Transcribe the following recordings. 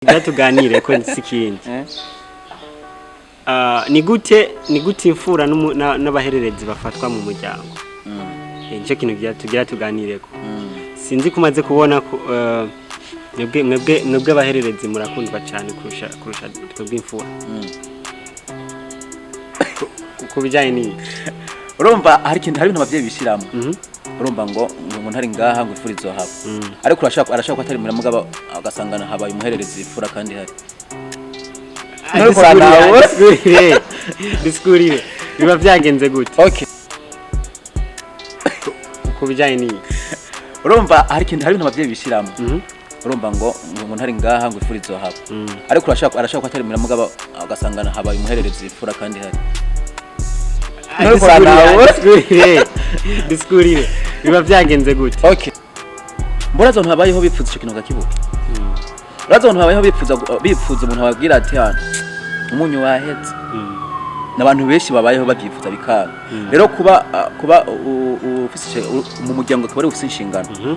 Tuganire ko sikindi. Ni gute imfura n'abahererezi bafatwa mu muryango. Nicyo kintu tugira tuganire ko. Sinzi kumaze kubona mwebwe abahererezi murakundwa cyane kurusha twebwe imfura. Ku bijyanye ni urumva hari ibintu abavyeyi bishiramo. Urumva ngo ntari ngaha ngo ifurizo haba. Ariko arashaka ko atari muri mugabo agasangana habaye umuhererezi ifura kandi hari. Diskurire biba byagenze gute? Okay. Ku bijyanye ni urumva hari ibintu abavyeyi bishiramo. Urumva ngo ntari ngaha ngo ifurizo haba. Ariko arashaka ko atari muri mugabo agasangana habaye umuhererezi ifura kandi hari. Diskurire biba byagenze gute? Okay. Mbona zo ntabayeho bipfuza ico kintu gakibuka. Urazo ntabayeho bipfuza umuntu ababwira ati hano umunyu wahetse. Nabantu benshi babayeho babyifuza bikanga. Rero kuba ufise mu muryango kabari ufise inshingano.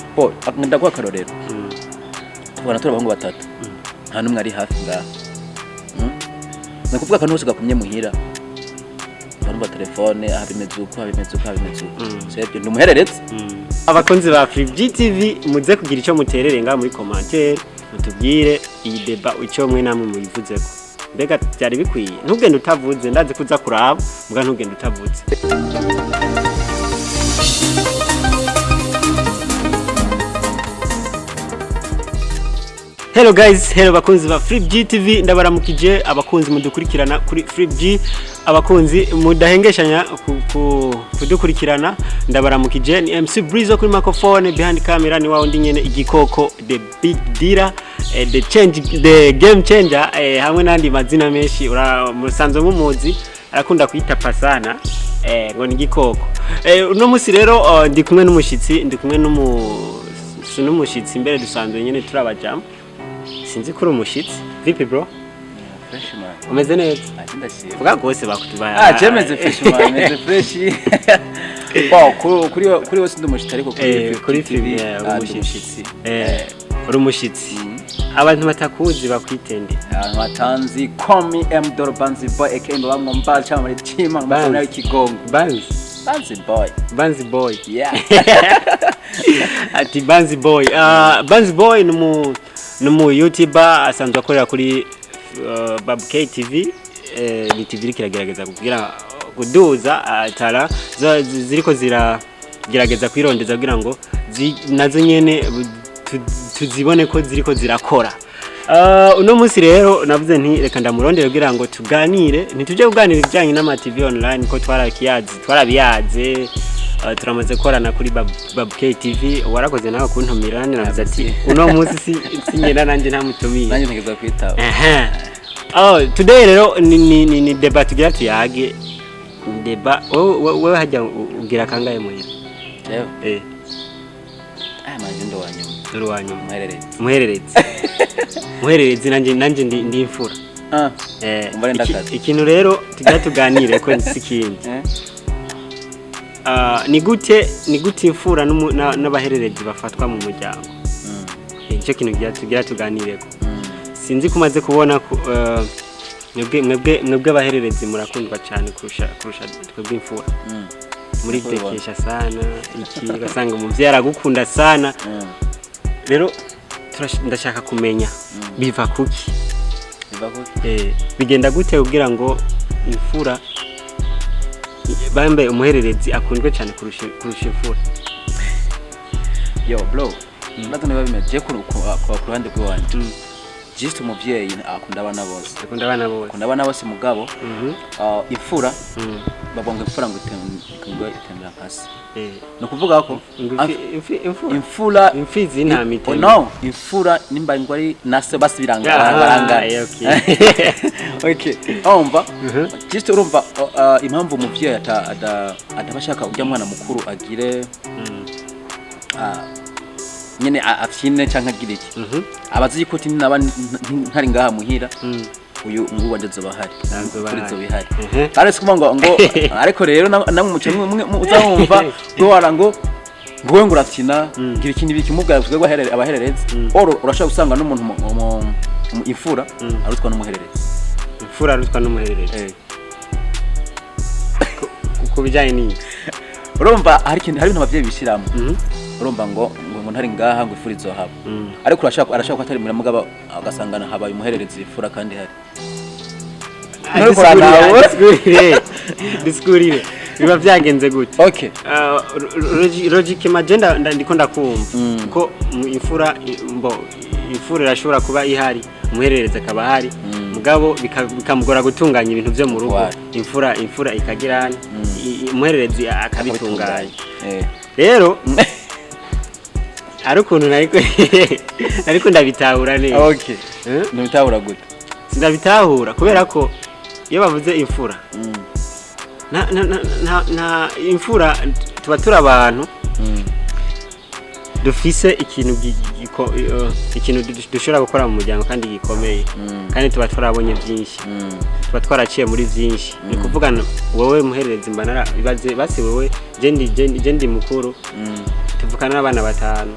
Ndagwa karorero. Tubona turabahungu batatu. Nta numwe ari hafi ngaha. Nakuvuga kantu hose gakumye muhira. Barumva telefone habimeze uko. Sebye ndumuhereretse. Abakunzi ba FreeGTV muze kugira ico mutererenga muri commentaire mutubwire iyi deba ico mwe namwe muyivuzeko. Mbega byari bikwiye. Ntugende utavuze ndazi kuza kuraba muga ntugende utavuze. Hello guys, hello bakunzi ba FreeGTV ndabaramukije abakunzi mudukurikirana kuri FreeG abakunzi mudahengeshanya kudukurikirana ndabaramukije ni MC Breezo kuri microphone behind camera ni wao ndinyene igikoko the big dealer the game changer hamwe nandi mazina menshi musanzwe mumuzi arakunda kwitapa ngo ni igikoko uno musi rero ndi kumwe n'umushitsi n'umushitsi imbere dusanzwe nyene turabajama sinzi kuri umushitsi vipi bro fresh man umeze neza ndashimye vuga gose bakutubaya jemeze fresh man meze fresh kuri wose ndumushitsi ariko kuri TV umushitsi uri umushitsi abantu batakuzi bakwitende abantu batanzi komi Banzi boy ekemba bamwomba cyangwa muri team mbona ikigongo Banzi boy yeah ati Banzi boy numu YouTuber asanzwe akorera kuri Babke TV ni TV kiragerageza kugira kuduza atara ziriko ziragerageza kwirondeza kugira ngo nazo nyene tuzibone ko ziriko zirakora uno munsi rero navuze nti reka ndamurondera kugira ngo tuganire ntituje kuganira ibijyanye n'ama TV online ko twarabiyaze turamaze korana kuri Babke TV warakoze nawe kuntumira navuze ati uno munsi sinyena nanje ntamutumiye nanje ntegeza kwitaba today rero ni debate tugira tuyage debate wewe hajya ugira kangaye muhira leo majindo wanyu muhererezi nanje ndi imfura umbare ndakaza ikintu rero tugira tuganire ko sikindi ni gute imfura n'abahererezi bafatwa mu muryango. Nicyo kintu tugira tuganire ko. Sinzi kumaze kubona mwebwe abahererezi murakundwa cyane kurusha twebwe imfura. Muri tekesha sana iki basanga umuvyeyi aragukunda sana. Rero ndashaka kumenya biva kuki. Bigenda gute kugira ngo imfura bambe umuhererezi akundwe cyane kurusha imfura. Yo bro ndato niba bimeje ku ruhande rw'wanje just umuvyeyi akunda abana bose mugabo imfura babonga imfura ngo itembera hasi no kuvuga ko imfura imfizi nta mitemo no imfura nimba ngwari nase basibiranga okay omba just urumva impamvu umuvyeyi atabashaka ujya mwana mukuru agire nyene afyine canka giriki abazi yuko naba ntari ngaha muhira uyu ngubu wanje zobahari bihari ariko kuvuga ngo ariko rero namwe muce uzahumva bwora ngo ngowe ngurafyina gira ikindi biki mubwa abahererezi oro urashaka gusanga n'umuntu imfura arutwa n'umuhererezi. Imfura arutwa n'umuhererezi. Ku bijyanye n'iyi urumva hari ibintu ababyeyi bishyiramo urumva ngo ntari ngaha ngo ifura izohaba ariko arashaka ko atari muri mugabo agasangana habaye umuhererezi ifura kandi hari diskurire biba byagenze gute? Okay, logique magenda ndiko ndakumva ko imfura irashobora kuba ihari umuhererezi akaba hari mugabo bikamugora gutunganya ibintu byo mu rugo. Imfura ikagirana umuhererezi akabitunganya. Rero ari ukuntu ariko ndabitahura neza. Okay, ndabitahura gute? Ndabitahura kubera ko iyo bavuze imfura na imfura tuba turi abantu dufise ikintu dushobora gukora mu muryango kandi gikomeye kandi tuba twarabonye byinshi tuba twaraciye muri byinshi. Ni kuvuga wowe muhererezi mbanara bibaze basi wowe je ndi mukuru tuvukana n'abana 5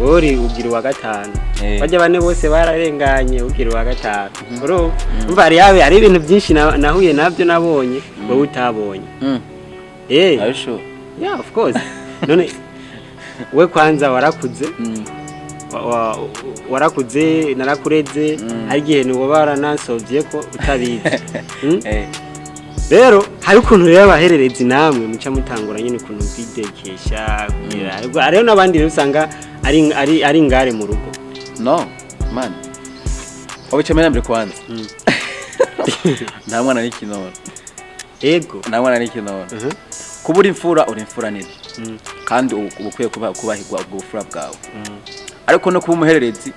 wowe ugira uwa 5 bajya bane bose bararenganye ugira uwa 5 urumva ari ibintu byinshi nahuye nabyo nabonye wowe utabonye. Are you sure? Yeah, of course. None we kwanza warakuze narakureze hari igihe niwo baranasovye ko utabizi. Rero hari ukuntu rero abahererezi namwe muca mutangura nyine ukuntu bidekesha kugira ariyo nabandi rero usanga ari ngare mu rugo. No man, obichemera mbere kwanza nta mwana n'ikinona. Ego nta mwana n'ikinona. Kubura imfura uri imfura nini kandi ubukwiye kubahirwa ubufura bwawe ariko no kuba umuhererezi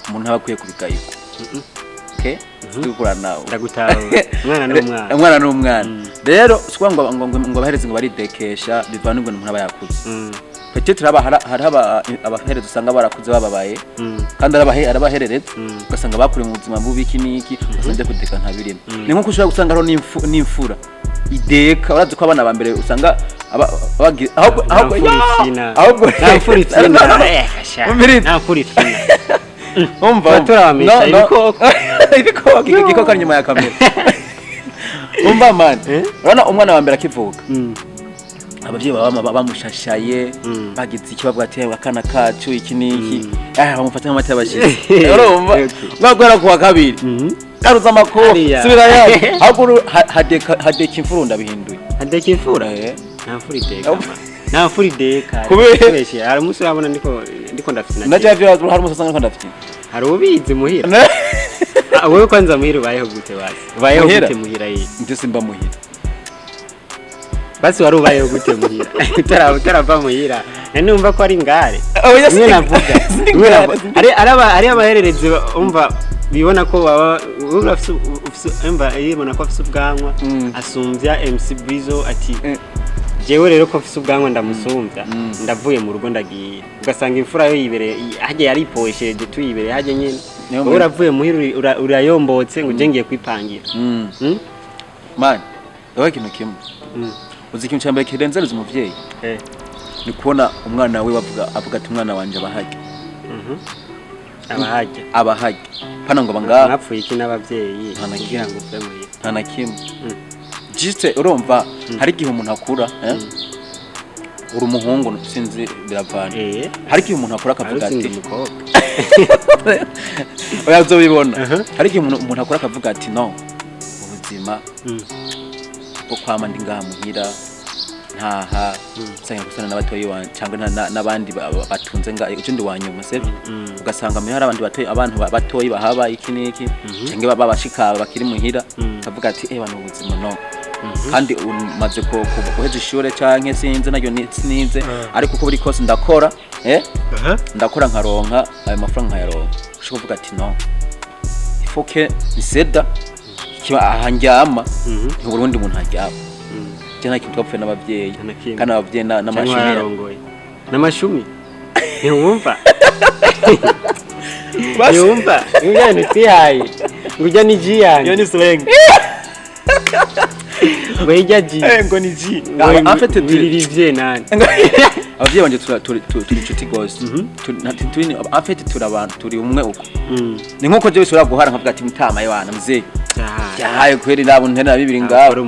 umuntu abakwiye kubigayiko. Okay, tugukura nawe ndagutaho umwana n'umwana. Rero sikuba ngo abahererezi ngo baridekesha bivanirwe n'umuntu aba yakuze. Peut-être hari abahererezi usanga barakuze bababaye kandi arabahererezi ugasanga bakure mu buzima bubi niki usanze kudeka nta birimo. Ni nko kushobora gusanga ro n'imfura ideka urazi ko abana ba mbere usanga ahubwo umva turabamisha ibikoko kari nyuma ya kamera. Umva man, urabona umwana wa mbere akivuka abavyeyi baba bamushashaye bagize ikibabwa ati akana kacu iki niki bamufata nk'amata y'abashitsi. Urumva gwagwera kuwa kabiri karuza amakuru subira yaje ahubwo hadeka imfura ndabihinduye. Hadeka imfura nta mfura ideka kubeshe hari umunsi urabona ndiko ndafite najavye hari umunsi usanga ndafite hari ubizi muhira. Wowe kwanza muhira ubayeho gute basi? Ubayeho gute muhira yi? Nje simba muhira. Basi wari ubayeho gute muhira? Utarava muhira. Numva ko ari ngare. Mwe navuga. Ari abahererezi umva bibona ko baba yibona ko afise ubwanwa asumbya MC Brizo ati jewe rero ko afise ubwanwa ndamusumbya ndavuye mu rugo ndagiye ugasanga imfura yo yibereye haje yari poesheje tuyibereye haje nyine wowe uravuye muhira urayombotse ngo ngiye kwipangira. Man dawe kintu kimwe uzi ikintu cyambaye kirenzereza umuvyeyi ni kubona umwana we avuga ati umwana wanje abahajya pana ngo banga napfuye iki n'abavyeyi kugira ngo uve muhira nta na kimwe. Juste urumva hari igihe umuntu akura uri umuhungu sinzi biravana hari igihe umuntu akura akavuga ati oyazobibona hari igihe umuntu akura akavuga ati no ubuzima bwo kwama ndi ngaha muhira ntaha sanga gusana n'abatoyi wanje cyangwa n'abandi batunze nga ikindi wanyuma se ugasanga muri hari abandi batoyi abantu batoyi bahaba iki niki cyangwa babashika bakiri muhira kavuga ati bano ubuzima no kandi umaze ko guheza ishure canke sinze nayo nize ariko uko buri kose ndakora ndakora nkaronka ayo mafaranga nkayaronka ushaka kuvuga ati no ifoke niseda kiba ahanjyama uburundi umuntu hajyama cyane kintu twapfuye n'abavyeyi kana abavyeyi n'amashumi ntiwumva yumva ingene twihaye ngujya ni ji yanjye yo ni sweng ngo ijya ji ngo ni ji afite dirivye nani abavyeyi banje turi inshuti gose turi afete turabantu turi umwe uko ni nkuko je bisora guhara nkavuga ati mutama y'abana muzeye yahaye kweri nabo ntena bibiri ngabo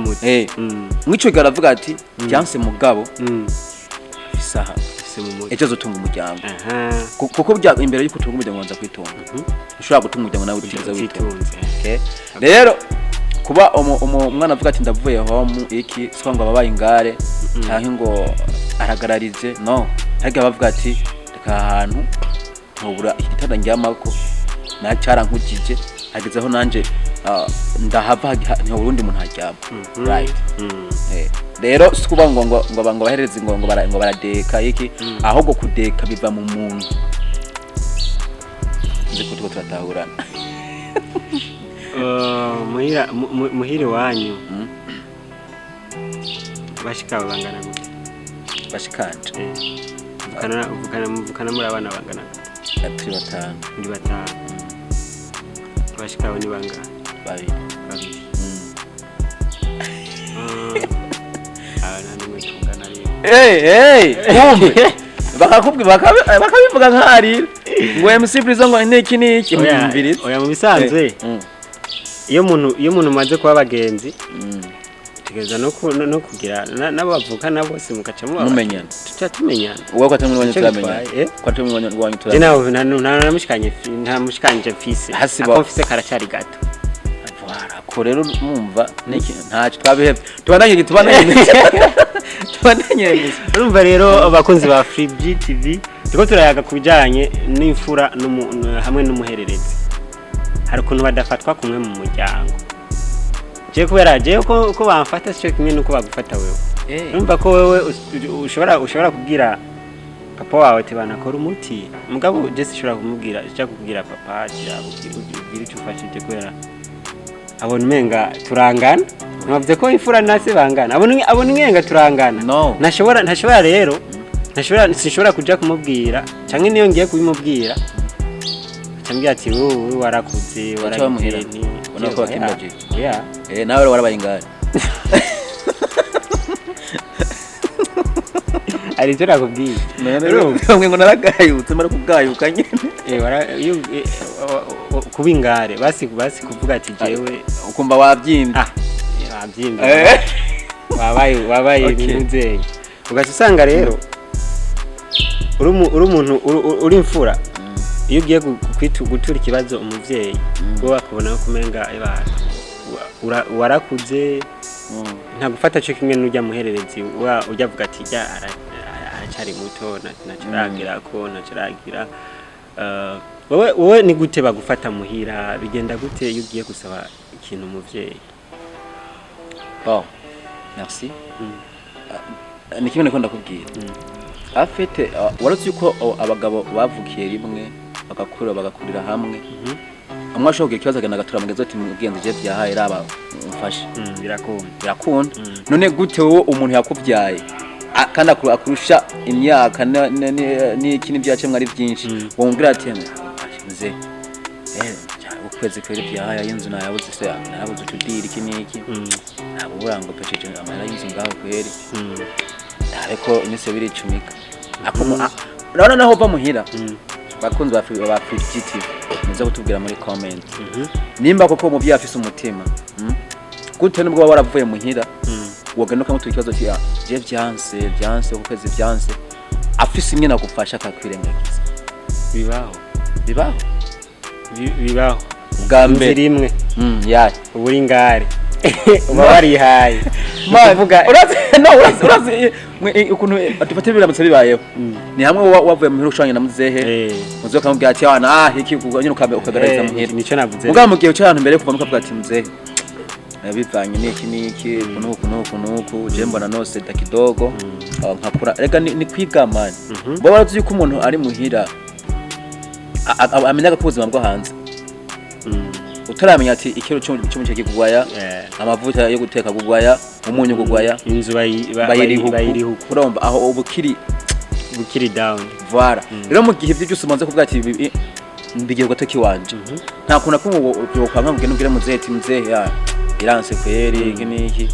mwico garavuga ati byanse mugabo isaha ejo zotunga umuryango kuko bya imbere yuko utunga umuryango wanza kwitonda ushobora gutunga umuryango nawe utiza witonze rero kuba umwana avuga ati ndavuye home iki siko ngo ababaye ingare cyangwa ngo aragararize no ariko bavuga ati reka ahantu ntubura igitanda njyamako nacara nkujije hagezeho nanje ndahava nta Burundi umuntu hajyamo right rero sikuba ngo bahereze ngo baradeka iki ahubwo kudeka biva mu muntu nziko tuko turatahurana muhire wanyu bashika bangana gute bashikanje mvukana muri abana bangana turi batanu bashika ni bangana babiri nimwe tungana rero bakabivuga nk'ari ngo MC Prison ngo niki mbiri oya mu bisanzwe iyo umuntu maze kuba abagenzi tegeza no kugira n'abavuka nabo se mukaca mumenyana tumenyana uwo kwa tamwe wanyu kwa tamwe wanyu turamenya nta mushikanje mfise ako mfise karacari gato ko rero mumva niki ntacyo twabihebye tubananye urumva rero abakunzi ba Free TV tuko turayaga kubijanye n'imfura hamwe n'umuhererezi hari ukuntu badafatwa kumwe mu muryango je kubera je ko bamfata cyo kimwe nuko bagufata wewe urumva ko wewe ushobora kubwira papa wawe ati banakora umuti mugabo je sishobora kumubwira kubwira papa ati abubwira icyo ufashije kubera abona umenga turangana nabavye ko imfura nase bangana abona umenga turangana ntashobora rero sinshobora kuja kumubwira canke niyo ngiye kubimubwira cyambye ati wowe warakuze waramuhira unako bakimbaje nawe warabaye ingare ari cyo nakubwiye mwe ngo naragayutse mara kugayuka nyene kuba ingare basi kuvuga ati jewe ukumva wabyimbye wabyimbye wabaye n'inzeye ugaca usanga rero uri umuntu uri imfura iyo ugiye gutura ikibazo umuvyeyi ngo bakubona ko umenga warakuze nta gufata cyo kimwe n'ujya muhererezi ujya vuga ati ja aracari muto nacaragira ko nacaragira wowe ni gute bagufata muhira bigenda gute iyo ugiye gusaba ikintu umuvyeyi merci ni kimwe niko ndakubwira afite warutse yuko abagabo bavukiye rimwe bagakurira hamwe amwe ashobora ikibazo agana gatura mugenzi ati mugenzi je byahaye raba umfashe birakunda none gute wowe umuntu yakubyaye kandi akurusha imyaka n'ikindi byacemwe ari byinshi wumvira ati nze ukwezi kwere byahaye y'inzu nayabuze se nabuze utudiri iki niki ntabwo burango pesheje amara y'inzu ngaho kwere ariko iminsi biricumika rero naho va muhira bakunzi ba Free TV muze kutubwira muri comment nimba koko mu byafise umutima gute nubwo waravuye muhira waganuka mu ikibazo cya je byanse ukwezi byanse afise imwe nagufasha akakwirengagiza bibaho bwa mbere rimwe yaje uburi ngare uba warihaye urazi ukuntu atufate biramutse bibayeho ni hamwe wavuye mu hirushanye na muzehe muzo kamubwira ati wana iki nyine ukagaragaza muhira nico navuze ubwa mugiye cyane mbere kuva mukavuga ati muzehe bivanye niki kunuku je mbona nose takidogo nkakura rega ni kwigamana bo barazi yuko umuntu ari muhira amenyaga ko ubuzima bwo hanze utaramenya ati ikiro cyo kigugwaya amavuta yo guteka gugwaya umunyu gugwaya inzu bayirihu uromba aho ubukiri down voilà rero mu gihe ibyo cyose umanze kuvuga ati mbigiye gatoki wanje nta kuntu kumwe byo kwanga mbwira muzehe ati muzehe iranse kweri niki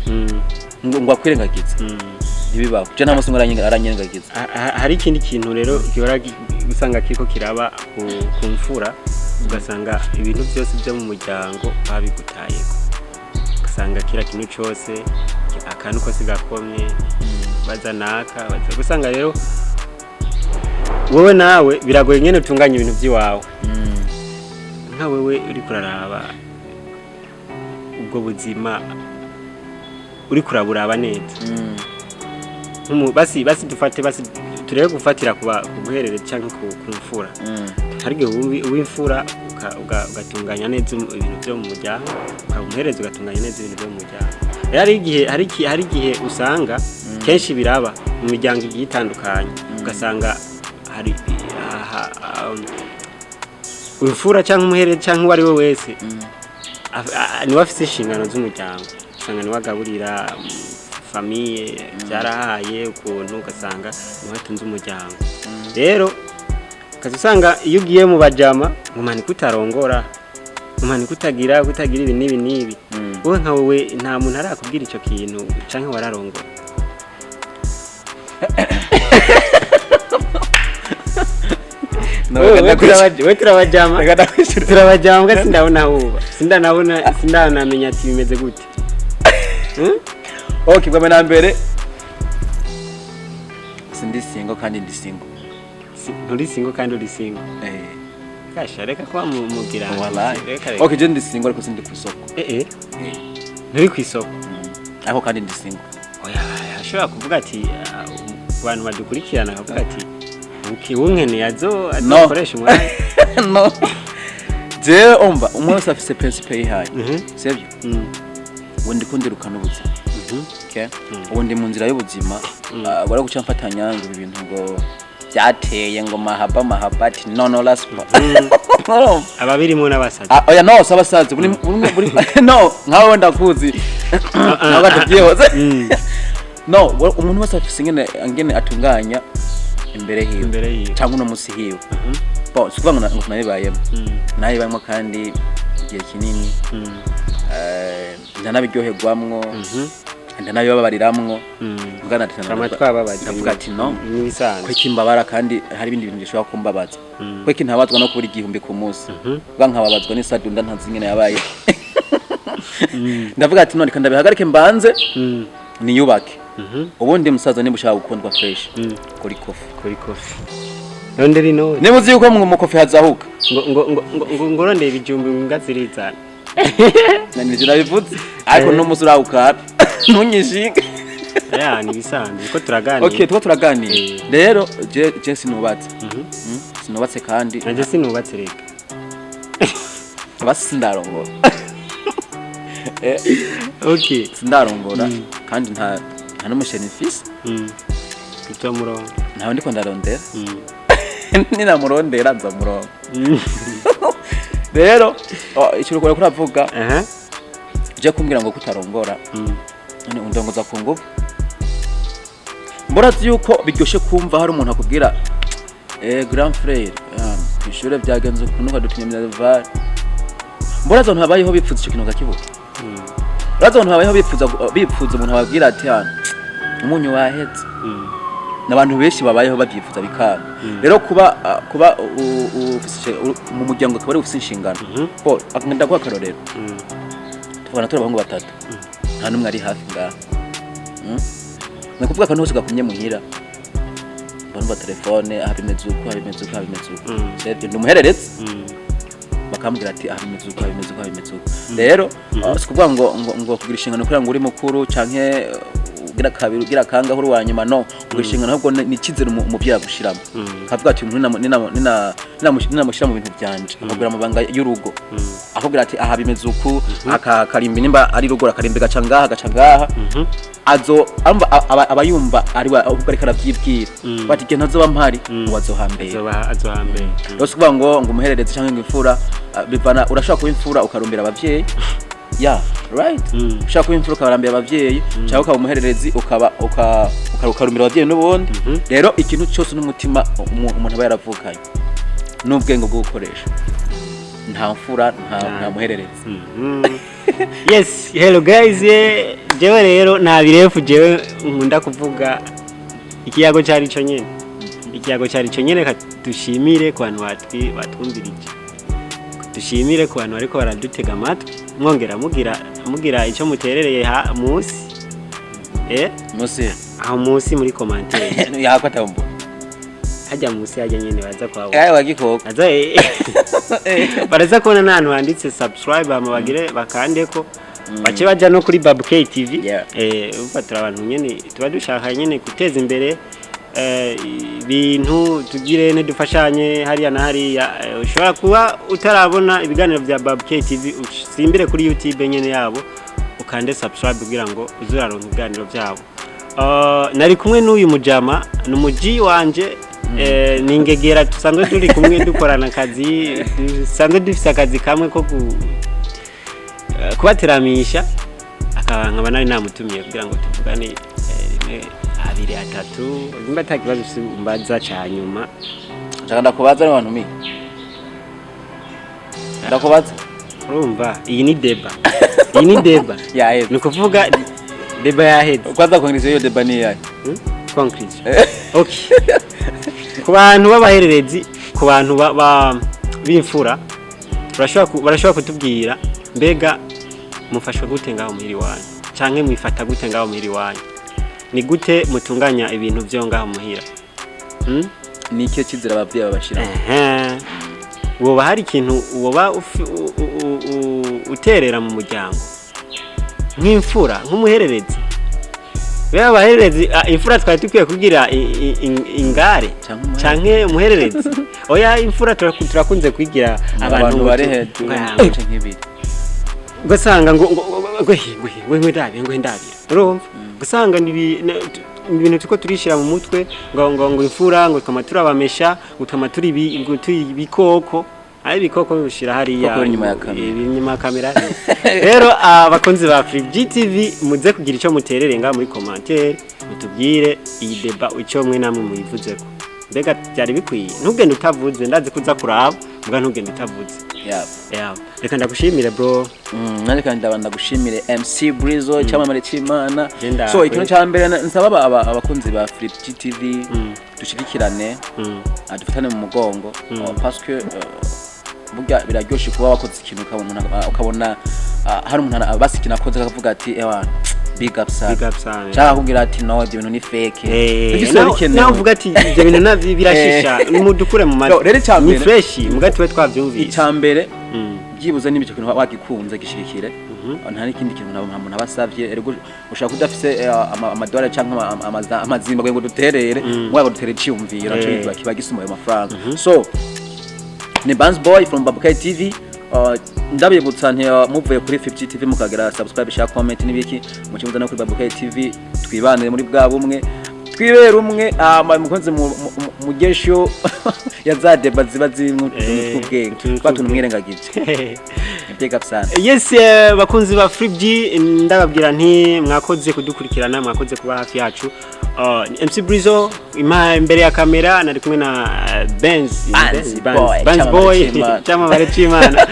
ngo akwirengagiza ntibibaho je nta musi aranyengagiza hari ikindi kintu rero gihora gusanga kiriko kiraba ku mfura ugasanga ibintu byose byo mu muryango babigutayeko ugasanga kira kintu cyose akantu kose gakomye bazanaka gusanga rero wowe nawe biragoye nyene utunganya ibintu by'iwawe nka wewe uri kuraraba ubwo buzima uri kuraburaba neza basi dufate basi turebe gufatira kuguherere cyangwa kumfura hari gihe uwimfura ugatunganya neza ibintu byo mu muryango ukamuhereza ugatunganya neza ibintu byo mu muryango hari igihe usanga kenshi biraba mu miryango igiye itandukanye ugasanga hari uwimfura cyangwa umuhereza cyangwa uwo ari we wese niwe afite inshingano z'umuryango usanga niwe agaburira famiye byarahaye ukuntu ugasanga niwe atunze umuryango rero kazi usanga iyo ugiye mu bajama umani kutarongora umani kutagira ibi n'ibi wowe nka wowe nta muntu arakubwira icyo kintu cyangwa wararongora we turabajama mbwa sindanamenya ati bimeze gute okay bwa na mbere sindi singo kandi ndi singo nturi singo kandi uri singo kasha reka kwa mugira okay je ndi singo ariko sindi ku isoko nturi ku isoko aho kandi ndi singo oya ashobora kuvuga ati abantu badukurikirana akavuga ati unkene yazo akoresha umwanya no je omba umuntu afise principe yihaye sivyo ubundi kundirukana ubuzima okay ubundi mu nzira y'ubuzima bara guca mfatanya ngo ibintu ngo byateye ngo mahaba ati no laspa ababirimo n'abasazi oya no sabasazi buri no nkawe ndakuzi nabatubyehoze no umuntu wese afise ngene atunganya imbere hiwe cyangwa no musi hiwe bo sikuvuga ngo nabibayemo nabibayemo kandi igihe kinini ndanabiryoherwamwo ndanabibabariramwo mbwana twababaza ati no nibisanzwe kwiki mbabara kandi hari ibindi bintu bishobora kumbabaza kwiki ntabazwa no kubura igihumbi ku munsi bwa nkababazwa n'isadunda ntazingene yabaye ndavuga ati none kandabihagarike mbanze niyubake ubundi musaza niba ushaka gukundwa fresh kuri kofi nonde rino nimuzi yuko mu kofi hazahuka ngo rondeye ibijumbi ngazirizana nani zirabivuze ariko no musurahuka ntunyishinge ni bisanzwe ko turaganira okay turaganira rero je sinubatse sinubatse kandi naje sinubatse reka basi ndarongora okay sindarongora kandi nta n'umusheni fisi tutomurongo ntawe ndiko ndarondera nina murondera nza murongo rero ikirukora kuravuga je kumbwira ngo kutarongora none undongoza ku nguvu mbora yuko biryoshe kumva hari umuntu akubwira grand frère ishure byagenze kunuka dutinye minerval mbora zo ntabayeho bipfuza icyo kintu gakibuka razo ntabayeho bipfuza umuntu ababwira ati hano umunyu wahetse nabantu benshi babayeho babyifuza bikana rero kuba mu muryango akaba ari ufite inshingano bo akagenda kwa karorero tubana turabahungu batatu nta numwe ari hafi ngaha nakuvuga ko hose gakumye muhira mbona telefone habimeze uko sebye ndumuhereretse bakambwira ati habimeze uko rero sikuvuga ngo kugira inshingano kugira ngo uri mukuru canke gira kabiri gira kanga huru wanyuma no ugishingana ahubwo ni kizero mu byagushiramo kavuga ati umuntu nina mushira mu bintu byanje akubwira amabanga y'urugo akubwira ati aha bimeze uku akarimbi nimba ari rugo akarimbi gacangaha azo abayumba ari ahubwo ariko arabyibwira bati igihe ntazoba mpari wazohambere roskuvuga ngo umuherereze cyangwa ingifura bivana urashaka kuba imfura ukarumbira abavyeyi right ushaka kuba imfura ukarambira abavyeyi cyangwa ukaba umuhererezi ukarumbira abavyeyi n'ubundi rero ikintu cyose n'umutima umuntu aba yaravukanye n'ubwenge bwo gukoresha nta mfura nta muhererezi Yes, hello guys. Jewe rero nta birefu jewe nkunda kuvuga ikiyago cyari cyo nyene. Ikiyago cyari cyo nyene katushimire ku bantu batwumvirije. Dushimire ku bantu ariko baradutega amatwi. Mwongera mugira icyo muterereye munsi. Musi. Aho munsi muri commentaire. Yako atambo. Hajya munsi hajya nyene baza kwawe. Wagikoko. Aza baraza kubona n'ahantu handitse subscribe amabagire bakandeko. Bace baja no kuri Babuke TV. Ufatira abantu nyene tuba dushaka nyene guteza imbere ibintu tugire ne dufashanye hariya na hariya. Ushobora kuba utarabona ibiganiro bya Babuke TV usimbire kuri YouTube nyene yabo ukande subscribe kugira ngo uzuraronka ibiganiro byabo. Nari kumwe n'uyu mujama n'umuji wanje ningegera tusanzwe turi kumwe dukorana akazi dusanzwe dufise akazi kamwe ko kubateramisha akaba nari namutumiye kugira ngo tuvugane rimwe abiri atatu nimba takibazo mbaza cyanyuma ndakubaza n'abantu mi ndakubaza urumva iyi ni deba yahe ni kuvuga deba yahe kwanza conclusion yo deba ni yahe conclusion okay ku bantu b'abahererezi ku bantu b'imfura barashobora kutubwira mbega mufashwe gute ngaho muhiri wanyu canke mwifata gute ngaho muhiri wanyu ni gute mutunganya ibintu byo ngaho muhira ni cyo kizira abavyeyi babashira woba hari ikintu woba uterera mu muryango nk'imfura nk'umuhererezi bya abahererezi imfura twari tukwiye kugira ingare canke umuhererezi oya imfura turakunze kwigira abantu bari hejuru nk'ibiri gusanga ngo ndabira urumva gusanga ibintu tuko turishira mu mutwe ngo imfura ngo twamatura abamesha ngo twamatura ibikoko ari ibikoko bishira hariya inyuma ya kamera rero abakunzi ba Facecebook muze kugira icyo muterere nga muri commentaire mutubwire iyi deba icyo mwe namwe muyivuzeko mbega byari bikwiye ntugende utavuze ndazi kuza kuraba mbwa ntugende utavuze reka ndagushimire bro nari kandi ndagushimire MC Brizo cyamamare cy'Imana so ikintu cya mbere nsaba abakunzi ba Facecebook dushigikirane dufatane mu mugongo parce que burya biraryoshe kuba wakoze ikintu ukabona hari umuntu abasikina akoze akavuga ati big up cyangwa kugira ati no ibyo bintu ni fake nawe uvuga ati ibyo bintu birashisha mudukure mu mari ni fresh mugati we twavyumvise icyambere byibuze n'ibyo kintu wagikunze gishikire nta n'ikindi kintu umuntu abasavye erego ushaka kudafise amadolari cyangwa amazimba ngo duterere mwaba dutere cyumvira cyo kiba gisumuye amafaranga so ni Bands Boy from Babuke TV. Ndabibutsa nti muvuye kuri Facecebook mukagera subscribe share comment nibiki mukibuza no kuri Babuke TV twibanire muri bwa bumwe twibera umwe mukunze mugesho yazadeba ziba zimutubwenge batuntu mwirengagije big up sana yes bakunzi ba Facecebook ndababwira nti mwakoze kudukurikirana mwakoze kuba hafi yacu MC Brizo imbere ya kamera nari kumwe na Bands Boy chama bare chimana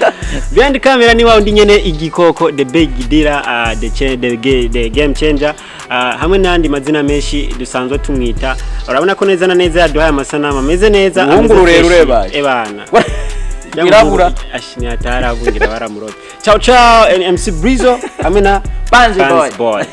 behind camera ni waundi nyene igikoko the big dealer the game changer hamwe nandi mazina menshi dusanzwe tumwita urabona ko neza na neza yaduhaye amasanamu ameze neza rurerure baye ebana irabura ashini ataragungira baramurota ciao MC Brizo hamwe na Bands Boy